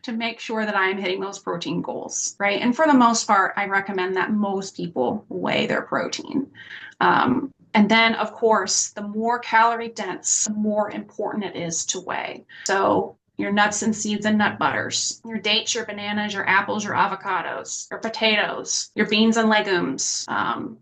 S2: to make sure that I am hitting those protein goals, right? And for the most part, I recommend that most people weigh their protein. And then, of course, the more calorie dense, the more important it is to weigh. So your nuts and seeds and nut butters, your dates, your bananas, your apples, your avocados, your potatoes, your beans and legumes.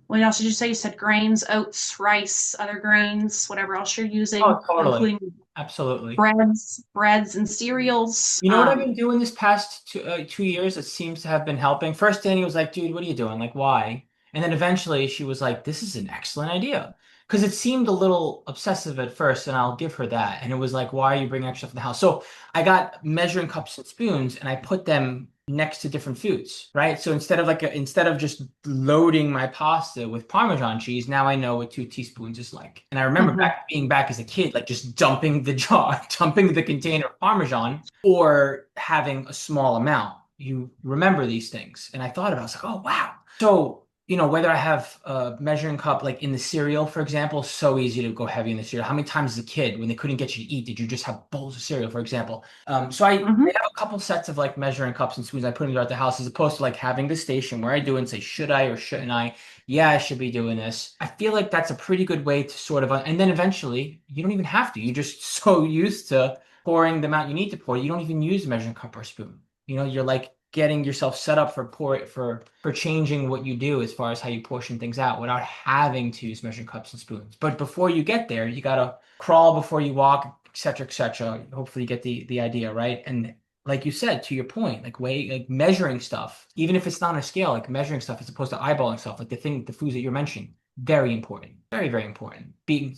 S2: What else did you say? You said grains, oats, rice, other grains, whatever else you're using,
S1: Oh, totally.
S2: including
S1: Absolutely.
S2: breads and cereals.
S1: You know what I've been doing this past 2 years that seems to have been helping? First, Danny was like, dude, what are you doing? Like, why? And then eventually she was like, this is an excellent idea. Because it seemed a little obsessive at first, and I'll give her that. And it was like, why are you bringing extra stuff in the house? So I got measuring cups and spoons and I put them next to different foods, right? So instead of just loading my pasta with Parmesan cheese, now I know what 2 teaspoons is like. And I remember
S2: Mhm.
S1: being back as a kid, like just dumping the jar, dumping the container of Parmesan or having a small amount. You remember these things. And I thought about it, I was like, oh wow. So whether I have a measuring cup like in the cereal, for example, so easy to go heavy in the cereal. How many times as a kid, when they couldn't get you to eat, did you just have bowls of cereal, for example? So I
S2: Mhm.
S1: have a couple sets of like measuring cups and spoons I put them throughout the house, as opposed to like having the station where I do and say, should I or shouldn't I? Yeah, I should be doing this. I feel like that's a pretty good way to sort of, and then eventually you don't even have to. You're just so used to pouring the amount you need to pour, you don't even use a measuring cup or a spoon. You're like getting yourself set up for changing what you do as far as how you portion things out without having to use measuring cups and spoons. But before you get there, you gotta crawl before you walk, etc., etc. Hopefully, you get the idea, right? And like you said, to your point, like measuring stuff, even if it's not on a scale, like measuring stuff as opposed to eyeballing stuff, like the foods that you're mentioning, very important, very very important. Being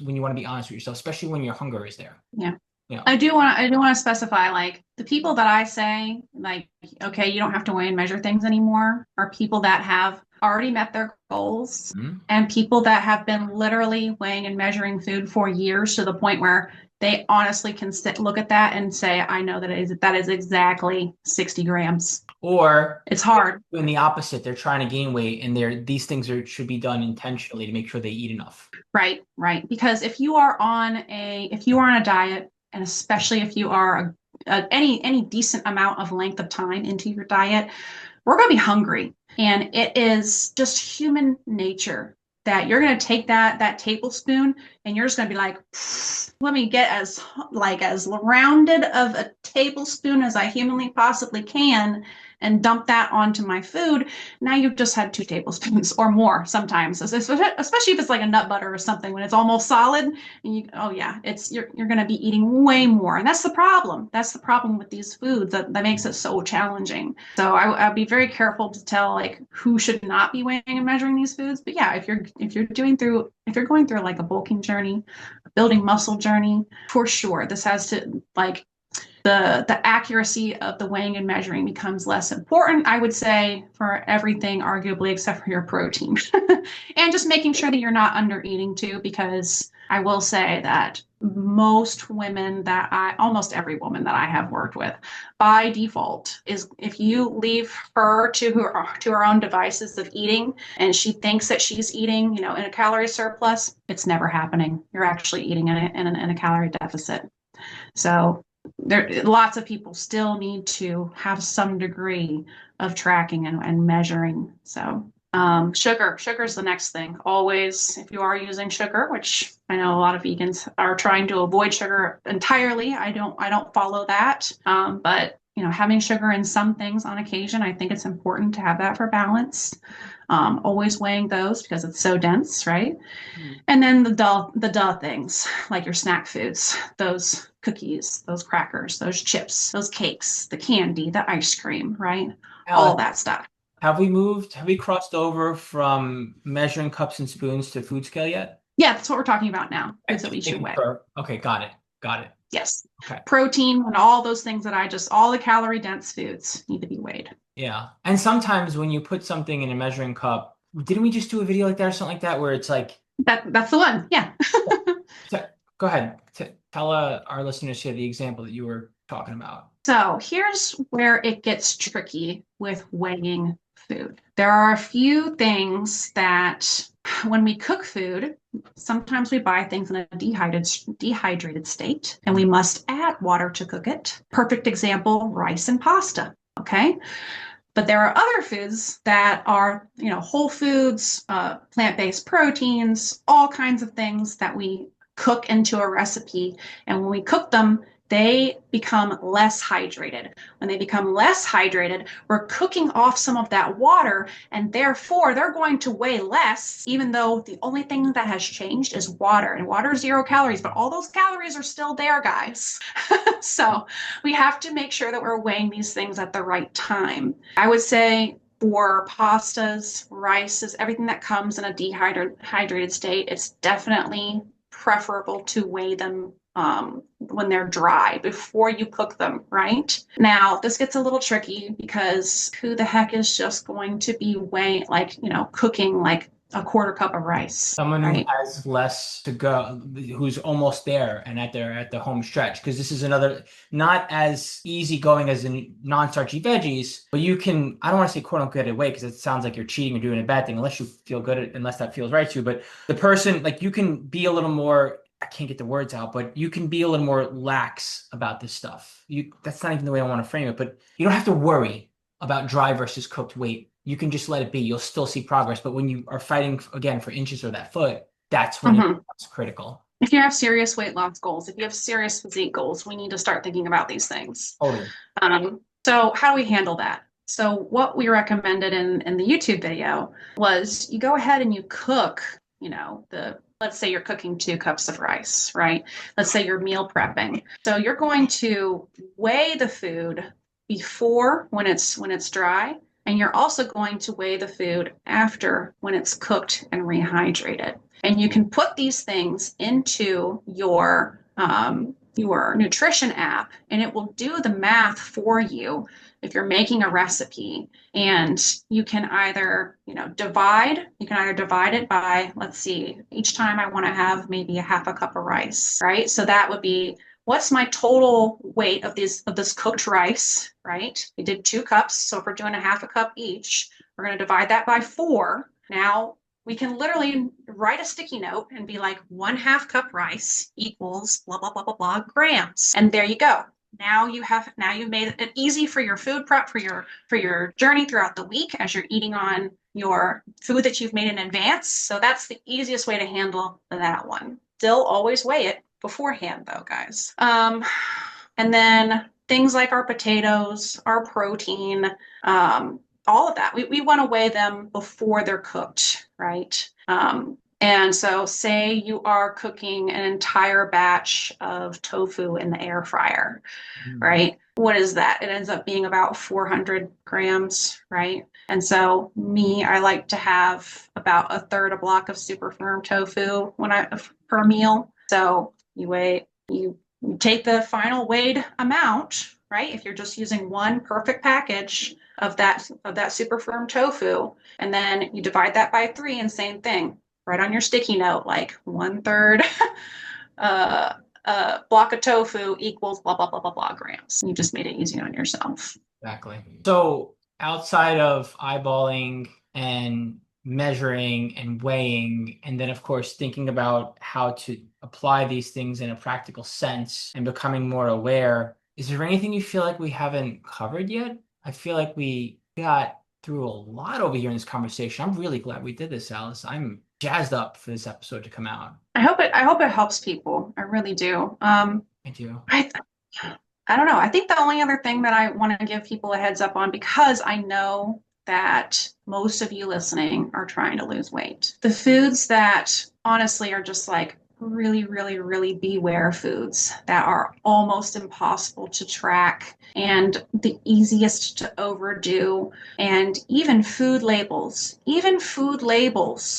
S1: when you want to be honest with yourself, especially when your hunger is there.
S2: Yeah.
S1: Yeah.
S2: I do want to specify like the people that I say like okay, you don't have to weigh and measure things anymore are people that have already met their goals
S1: Mhm.
S2: and people that have been literally weighing and measuring food for years to the point where they honestly can look at that and say I know that is exactly 60 grams.
S1: Or
S2: It's hard.
S1: doing the opposite. They're trying to gain weight, and these things should be done intentionally to make sure they eat enough.
S2: Right, right. Because if you are on a diet, and especially if you are any decent amount of length of time into your diet, we're going to be hungry, and it is just human nature that you're going to take that tablespoon and you're just going to be like, let me get as rounded of a tablespoon as I humanly possibly can and dump that onto my food. Now you've just had 2 tablespoons or more sometimes, especially if it's like a nut butter or something when it's almost solid. And oh yeah, you're going to be eating way more, and that's the problem. That's the problem with these foods that makes it so challenging. So I'd be very careful to tell like who should not be weighing and measuring these foods. But yeah, if you're going through like a bulking journey, a building muscle journey, for sure, this has to like the accuracy of the weighing and measuring becomes less important, I would say, for everything, arguably, except for your protein. And just making sure that you're not under eating too, because I will say that most women that almost every woman that I have worked with, by default, is if you leave her to her own devices of eating, and she thinks that she's eating, in a calorie surplus, it's never happening. You're actually eating in a calorie deficit. So there, lots of people still need to have some degree of tracking and measuring. So sugar is the next thing. Always, if you are using sugar, which I know a lot of vegans are trying to avoid sugar entirely. I don't follow that. But having sugar in some things on occasion, I think it's important to have that for balance. Always weighing those because it's so dense, right?
S1: Mm.
S2: And then the duh things like your snack foods, those cookies, those crackers, those chips, those cakes, the candy, the ice cream, right? All
S1: Alex,
S2: that stuff.
S1: have we crossed over from measuring cups and spoons to food scale yet?
S2: Yeah, that's what we're talking about now.
S1: Okay,
S2: Foods that we
S1: just
S2: should
S1: making
S2: weigh.
S1: sure. Okay, got it. Got it.
S2: Yes.
S1: Okay.
S2: Protein and all those things that all the calorie dense foods need to be weighed.
S1: Yeah. And sometimes when you put something in a measuring cup, didn't we just do a video like that or something like that where it's like,
S2: That's the one. Yeah.
S1: go ahead, tell our listeners here the example that you were talking about.
S2: So here's where it gets tricky with weighing food. There are a few things that when we cook food, sometimes we buy things in a dehydrated state, and we must add water to cook it. Perfect example, rice and pasta. Okay. But there are other foods that are, whole foods, plant-based proteins, all kinds of things that we cook into a recipe. And when we cook them, they become less hydrated. When they become less hydrated, we're cooking off some of that water, and therefore they're going to weigh less, even though the only thing that has changed is water. And water is 0 calories, but all those calories are still there, guys. So we have to make sure that we're weighing these things at the right time. I would say for pastas, rices, everything that comes in a dehydrated state, it's definitely preferable to weigh them when they're dry before you cook them, right? Now, this gets a little tricky because who the heck is just going to be weighing, cooking like a quarter cup of rice,
S1: Someone who
S2: right?
S1: has less to go, who's almost there and at the home stretch, because this is another not as easy going as in non-starchy veggies, but you can, I don't want to say quote unquote get away because it sounds like you're cheating or doing a bad thing unless you feel good, unless that feels right to you. But the person, like you can be a little more, I can't get the words out, but you can be a little more lax about this stuff. That's not even the way I want to frame it, but you don't have to worry about dry versus cooked weight. You can just let it be. You'll still see progress. But when you are fighting again for inches or that foot, that's when it becomes critical.
S2: If you have serious weight loss goals, if you have serious physique goals, we need to start thinking about these things.
S1: Totally.
S2: So how do we handle that? So what we recommended in the YouTube video was you go ahead and you cook, let's say you're cooking 2 cups of rice, right? Let's say you're meal prepping. So you're going to weigh the food before when it's dry, and you're also going to weigh the food after when it's cooked and rehydrated. And you can put these things into your nutrition app, and it will do the math for you if you're making a recipe. And you can either divide it by, let's see, each time I want to have maybe a half a cup of rice, right? So that would be, what's my total weight of this cooked rice, right? We did 2 cups, so if we're doing a half a cup each, we're going to divide that by 4. Now we can literally write a sticky note and be like, 1/2 cup rice equals blah, blah, blah, blah, blah grams. And there you go. Now you've made it easy for your food prep, for your journey throughout the week as you're eating on your food that you've made in advance. So that's the easiest way to handle that one. Still always weigh it beforehand though, guys. And then things like our potatoes, our protein, all of that. We want to weigh them before they're cooked, right? And so say you are cooking an entire batch of tofu in the air fryer, right? What is that? It ends up being about 400 grams, right? And so I like to have about 1/3 a block of super firm tofu per meal. So you take the final weighed amount, right? If you're just using one perfect package of that super firm tofu, and then you divide that by 3, and same thing. write on your sticky note, like 1/3 uh, block of tofu equals blah, blah, blah, blah, blah grams. You just made it easy on yourself.
S1: Exactly. So outside of eyeballing and measuring and weighing, and then of course thinking about how to apply these things in a practical sense and becoming more aware, is there anything you feel like we haven't covered yet? I feel like we got through a lot over here in this conversation. I'm really glad we did this, Alice. I'm jazzed up for this episode to come out.
S2: I hope it helps people. I really do.
S1: I do.
S2: I I don't know. I think the only other thing that I want to give people a heads up on, because I know that most of you listening are trying to lose weight. The foods that honestly are just like really, really, really beware foods that are almost impossible to track and the easiest to overdo. And even food labels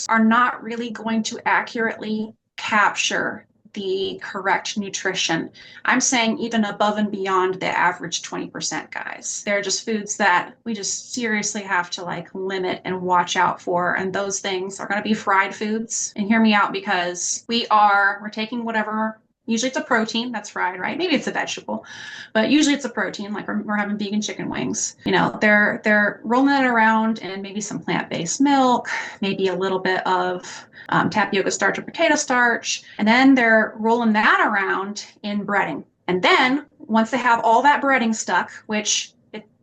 S2: are not really going to accurately capture the correct nutrition. I'm saying even above and beyond the average 20%, guys. They're just foods that we just seriously have to like limit and watch out for. And those things are going to be fried foods. And hear me out, because we're taking whatever. Usually it's a protein that's fried, right? Maybe it's a vegetable, but usually it's a protein. Like we're having vegan chicken wings. You know, they're rolling it around in maybe some plant-based milk, maybe a little bit of tapioca starch or potato starch, and then they're rolling that around in breading. And then once they have all that breading stuck,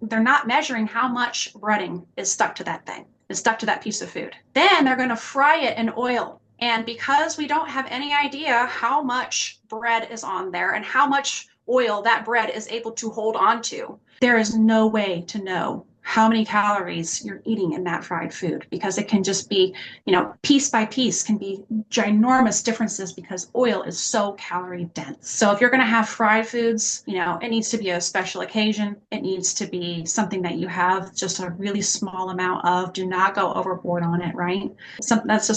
S2: they're not measuring how much breading is stuck to that thing, is stuck to that piece of food. Then they're going to fry it in oil. And because we don't have any idea how much bread is on there and how much oil that bread is able to hold on to, there is no way to know how many calories you're eating in that fried food, because it can just be, piece by piece can be ginormous differences because oil is so calorie dense. So if you're going to have fried foods, it needs to be a special occasion. It needs to be something that you have just a really small amount of. Do not go overboard on it, right? That's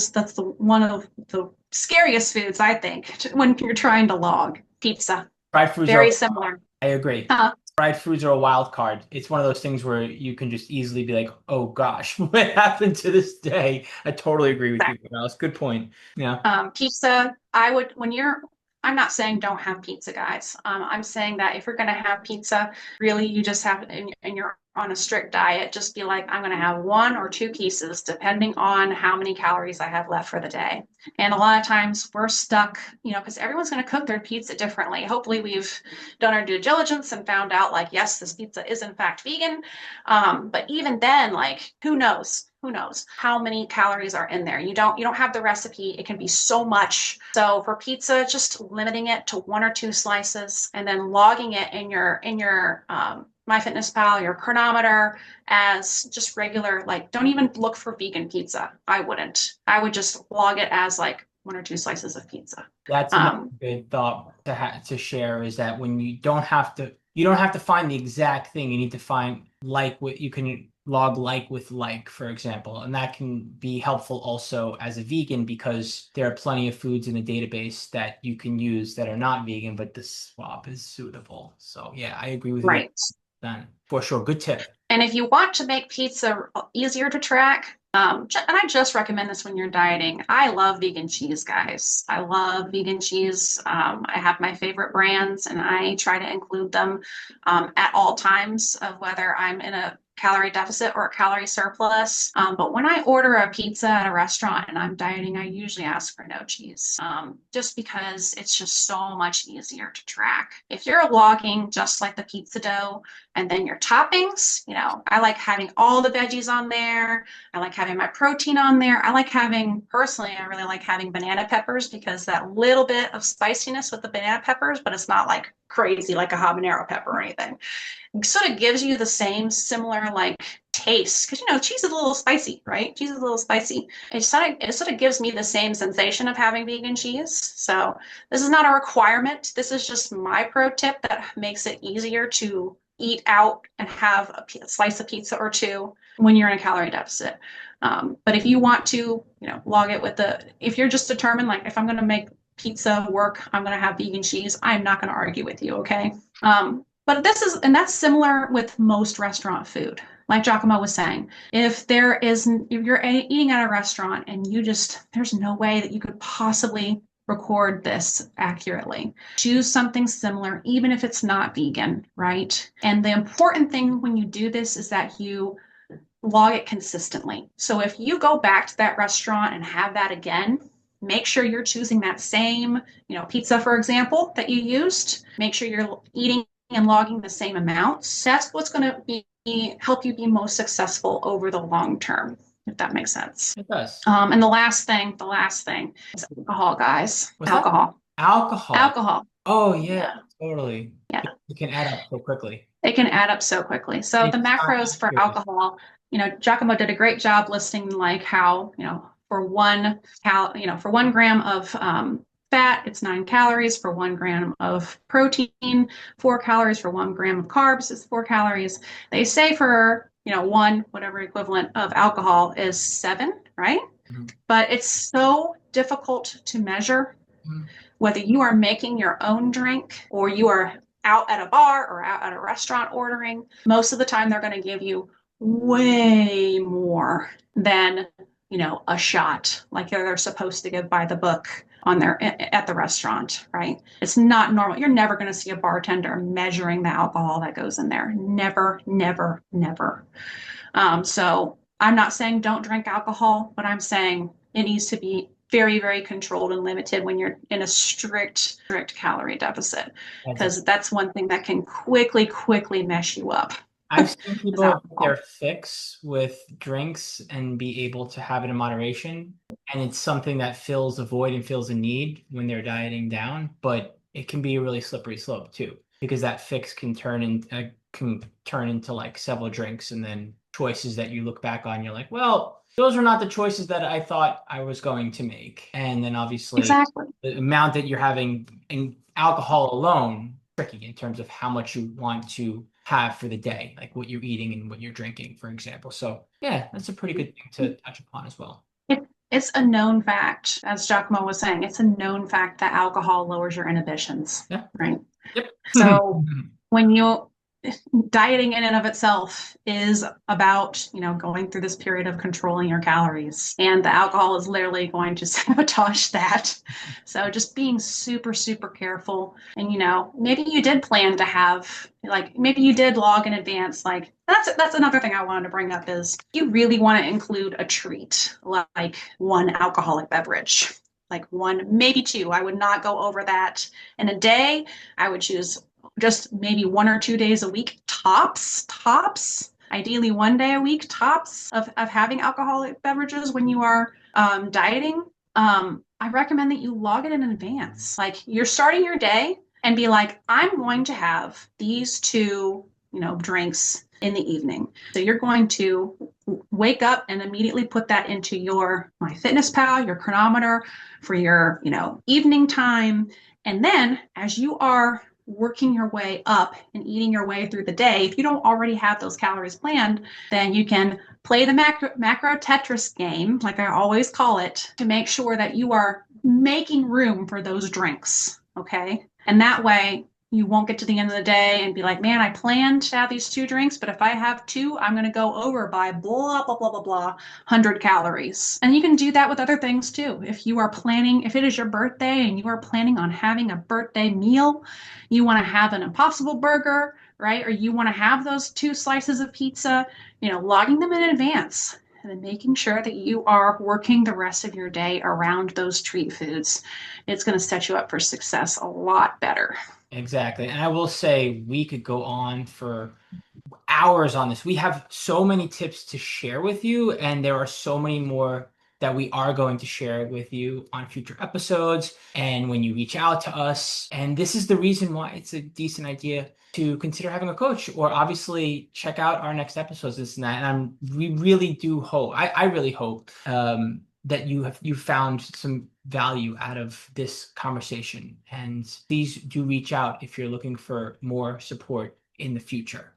S2: one of the scariest foods, I think, when you're trying to log. Pizza.
S1: Fried foods
S2: very similar.
S1: I agree. Fried foods are a wild card. It's one of those things where you can just easily be like, oh gosh, what happened to this day? I totally agree with you, Alice. Good point. Yeah.
S2: Pizza, I'm not saying don't have pizza, guys. I'm saying that if you're going to have pizza, really you just have, and you're on a strict diet, just be like, I'm going to have 1 or 2 pieces depending on how many calories I have left for the day. And a lot of times we're stuck, because everyone's going to cook their pizza differently. Hopefully we've done our due diligence and found out like, yes, this pizza is in fact vegan. But even then, like, who knows? Who knows how many calories are in there? You don't have the recipe. It can be so much. So for pizza, just limiting it to 1 or 2 slices and then logging it in your MyFitnessPal, your chronometer, as just regular, like, don't even look for vegan pizza. I wouldn't. I would just log it as like 1 or 2 slices of pizza.
S1: That's a good thought to share, is that when you don't have to find the exact thing. You need to find like what you can log like with like, for example, and that can be helpful also as a vegan, because there are plenty of foods in the database that you can use that are not vegan, but the swap is suitable. So yeah, I agree with you. Then for sure, good tip.
S2: And if you want to make pizza easier to track, and I just recommend this when you're dieting. I love vegan cheese, guys. I love vegan cheese. I have my favorite brands, and I try to include them at all times of whether I'm in a calorie deficit or a calorie surplus. But when I order a pizza at a restaurant and I'm dieting, I usually ask for no cheese, just because it's just so much easier to track. If you're logging just like the pizza dough and then your toppings, I like having all the veggies on there. I like having my protein on there. Personally, I really like having banana peppers, because that little bit of spiciness with the banana peppers, but it's not like crazy like a habanero pepper or anything. Sort of gives you the same similar like taste, because cheese is a little spicy, right? Cheese is a little spicy. It sort of gives me the same sensation of having vegan cheese. So this is not a requirement. This is just my pro tip that makes it easier to eat out and have a slice of pizza or 2 when you're in a calorie deficit. But if you want to, log it if you're just determined, like, if I'm going to make pizza work, I'm going to have vegan cheese, I'm not going to argue with you. Okay. But and that's similar with most restaurant food. Like Giacomo was saying, if you're eating at a restaurant and there's no way that you could possibly record this accurately. Choose something similar, even if it's not vegan, right? And the important thing when you do this is that you log it consistently. So if you go back to that restaurant and have that again, make sure you're choosing that same, pizza, for example, that you used. Make sure you're eating and logging the same amounts. That's what's going to help you be most successful over the long term, if that makes sense.
S1: It does.
S2: And the last thing is alcohol, guys.
S1: What's that?
S2: Alcohol.
S1: Alcohol.
S2: Alcohol.
S1: Oh yeah,
S2: Yeah.
S1: totally.
S2: Yeah.
S1: It can add up so quickly.
S2: It can add up so quickly. So the
S1: It's not
S2: macros for
S1: accurate.
S2: alcohol, Giacomo did a great job listing like how, for 1 gram of fat, it's 9 calories. For 1 gram of protein, 4 calories. For 1 gram of carbs, it's 4 calories. They say for, whatever equivalent of alcohol is 7, right?
S1: Mm-hmm.
S2: But it's so difficult to measure whether you are making your own drink or you are out at a bar or out at a restaurant ordering. Most of the time, they're going to give you way more than, a shot like they're supposed to give by the book at the restaurant, right? It's not normal. You're never going to see a bartender measuring the alcohol that goes in there. Never, never, never. So I'm not saying don't drink alcohol, but I'm saying it needs to be very, very controlled and limited when you're in a strict calorie deficit, because that's one thing that can quickly mess you up.
S1: I've seen people get their fix with drinks and be able to have it in moderation. And it's something that fills a void and fills a need when they're dieting down. But it can be a really slippery slope too, because that fix can turn into like several drinks and then choices that you look back on. You're like, well, those are not the choices that I thought I was going to make. And then obviously
S2: Exactly.
S1: the amount that you're having in alcohol alone, tricky in terms of how much you want to have for the day, like what you're eating and what you're drinking, for example. So yeah, that's a pretty good thing to touch upon as well.
S2: It's a known fact, as Giacomo was saying, it's a known fact that alcohol lowers your inhibitions,
S1: Yeah.
S2: right?
S1: Yep.
S2: So when dieting in and of itself is about, going through this period of controlling your calories, and the alcohol is literally going to sabotage that. So just being super, super careful. And, maybe you did plan to have, like, maybe you did log in advance. Like that's another thing I wanted to bring up is you really want to include a treat, like one alcoholic beverage, like one, maybe two. I would not go over that in a day. I would choose just maybe 1 or 2 days a week, tops, ideally 1 day a week, tops of having alcoholic beverages when you are dieting. I recommend that you log it in advance. Like you're starting your day and be like, I'm going to have these 2, drinks in the evening. So you're going to wake up and immediately put that into your MyFitnessPal, your chronometer for your, evening time. And then as you are working your way up and eating your way through the day, if you don't already have those calories planned, then you can play the macro Tetris game, like I always call it, to make sure that you are making room for those drinks. Okay. And that way you won't get to the end of the day and be like, man, I planned to have these 2 drinks, but if I have 2, I'm going to go over by blah, blah, blah, blah, blah, 100 calories. And you can do that with other things too. If it is your birthday and you are planning on having a birthday meal, you want to have an Impossible Burger, right? Or you want to have those 2 slices of pizza, logging them in advance and then making sure that you are working the rest of your day around those treat foods. It's going to set you up for success a lot better.
S1: Exactly. And I will say we could go on for hours on this. We have so many tips to share with you, and there are so many more that we are going to share with you on future episodes and when you reach out to us. And this is the reason why it's a decent idea to consider having a coach, or obviously check out our next episodes, this and that. And we really do hope, I really hope that you found some value out of this conversation. And please do reach out if you're looking for more support in the future.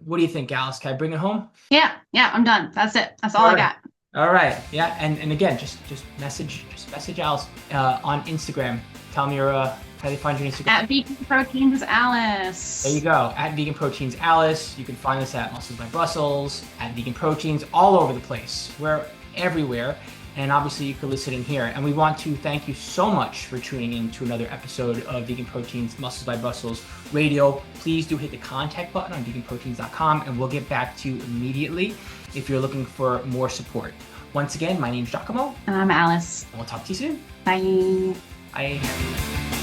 S1: What do you think, Alice? Can I bring it home?
S2: Yeah, I'm done. That's it. That's all I got.
S1: All right. Yeah. And again, just message Alice on Instagram. Tell me your How do they find your Instagram?
S2: At Vegan Proteins Alice.
S1: There you go. At Vegan Proteins Alice. You can find us at Muscles by Brussels, at Vegan Proteins, all over the place. We're everywhere. And obviously you can listen in here. And we want to thank you so much for tuning in to another episode of Vegan Proteins Muscles by Brussels Radio. Please do hit the contact button on veganproteins.com and we'll get back to you immediately if you're looking for more support. Once again, my name's Giacomo.
S2: And I'm Alice.
S1: And we'll talk to you soon.
S2: Bye.
S1: Bye.